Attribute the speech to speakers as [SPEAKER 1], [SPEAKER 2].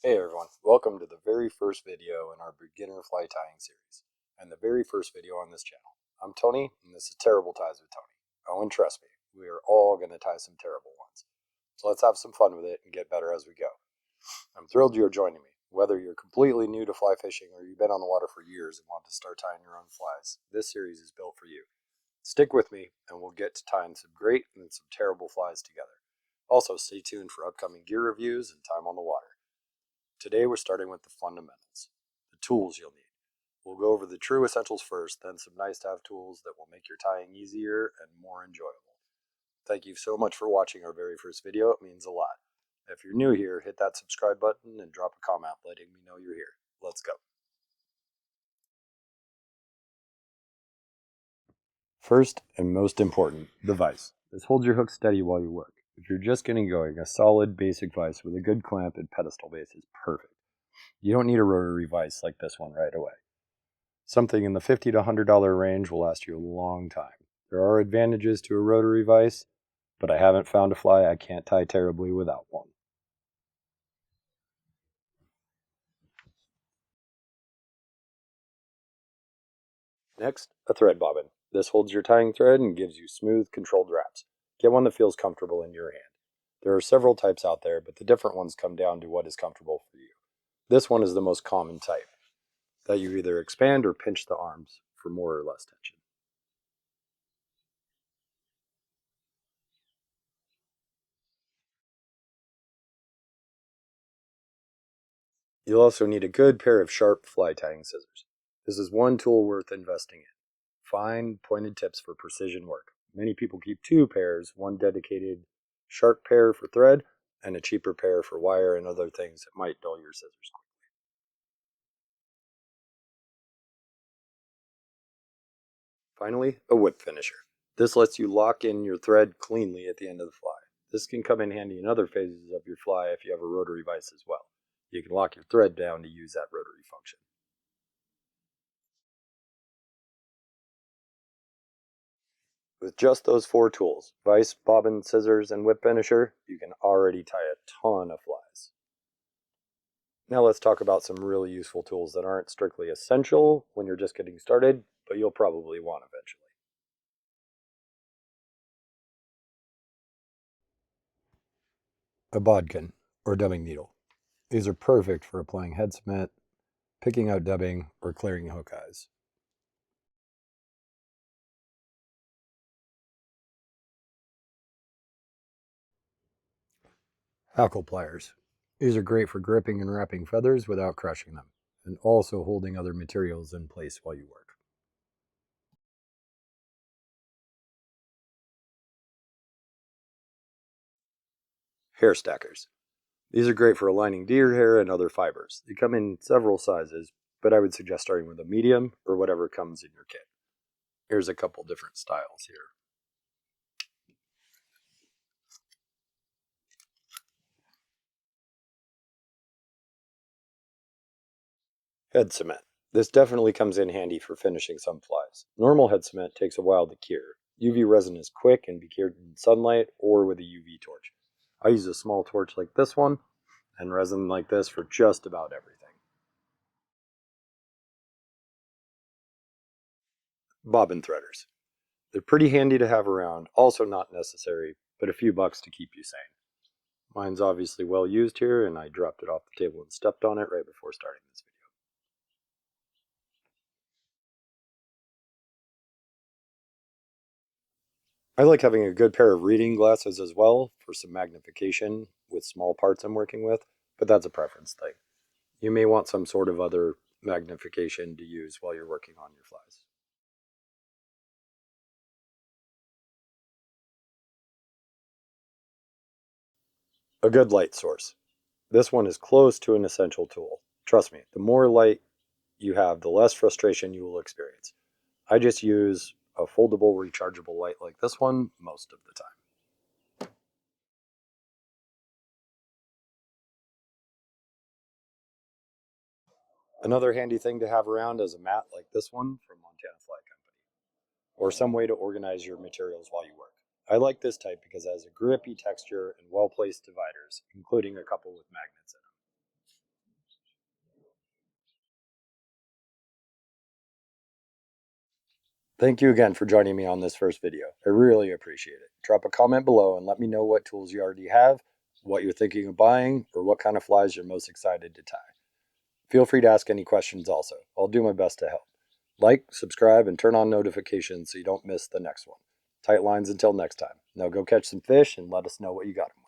[SPEAKER 1] Hey everyone, welcome to the very first video in our beginner fly tying series, and the very first video on this channel. I'm Tony, and this is Terrible Ties with Tony. Oh, and trust me, we are all going to tie some terrible ones. So let's have some fun with it and get better as we go. I'm thrilled you're joining me. Whether you're completely new to fly fishing or you've been on the water for years and want to start tying your own flies, this series is built for you. Stick with me, and we'll get to tying some great and some terrible flies together. Also, stay tuned for upcoming gear reviews and time on the water. Today we're starting with the fundamentals, the tools you'll need. We'll go over the true essentials first, then some nice to have tools that will make your tying easier and more enjoyable. Thank you so much for watching our very first video, it means a lot. If you're new here, hit that subscribe button and drop a comment letting me know you're here. Let's go. First and most important, the vise. This holds your hook steady while you work. If you're just getting going, a solid basic vise with a good clamp and pedestal base is perfect. You don't need a rotary vise like this one right away. Something in the $50 to $100 range will last you a long time. There are advantages to a rotary vise, but I haven't found a fly I can't tie terribly without one. Next, a thread bobbin. This holds your tying thread and gives you smooth, controlled wraps. Get one that feels comfortable in your hand. There are several types out there, but the different ones come down to what is comfortable for you. This one is the most common type, that you either expand or pinch the arms for more or less tension. You'll also need a good pair of sharp fly tying scissors. This is one tool worth investing in. Fine, pointed tips for precision work. Many people keep two pairs, one dedicated sharp pair for thread and a cheaper pair for wire and other things that might dull your scissors quickly. Finally, a whip finisher. This lets you lock in your thread cleanly at the end of the fly. This can come in handy in other phases of your fly if you have a rotary vise as well. You can lock your thread down to use that rotary function. With just those four tools, vise, bobbin, scissors, and whip finisher, you can already tie a ton of flies. Now let's talk about some really useful tools that aren't strictly essential when you're just getting started, but you'll probably want eventually. A bodkin, or dubbing needle. These are perfect for applying head cement, picking out dubbing, or clearing hook eyes. Hackle pliers. These are great for gripping and wrapping feathers without crushing them, and also holding other materials in place while you work. Hair stackers. These are great for aligning deer hair and other fibers. They come in several sizes, but I would suggest starting with a medium or whatever comes in your kit. Here's a couple different styles here. Head cement. This definitely comes in handy for finishing some flies. Normal head cement takes a while to cure. UV resin is quick and be cured in sunlight or with a UV torch. I use a small torch like this one and resin like this for just about everything. Bobbin threaders. They're pretty handy to have around, also not necessary, but a few bucks to keep you sane. Mine's obviously well used here, and I dropped it off the table and stepped on it right before starting this video. I like having a good pair of reading glasses as well for some magnification with small parts I'm working with, but that's a preference thing. You may want some sort of other magnification to use while you're working on your flies. A good light source. This one is close to an essential tool. Trust me, the more light you have, the less frustration you will experience. I just use a foldable rechargeable light like this one most of the time. Another handy thing to have around is a mat like this one from Montana Fly Company, or some way to organize your materials while you work. I like this type because it has a grippy texture and well-placed dividers, including a couple with magnets in them. Thank you again for joining me on this first video. I really appreciate it. Drop a comment below and let me know what tools you already have, what you're thinking of buying, or what kind of flies you're most excited to tie. Feel free to ask any questions also. I'll do my best to help. Like, subscribe, and turn on notifications so you don't miss the next one. Tight lines until next time. Now go catch some fish and let us know what you got 'em.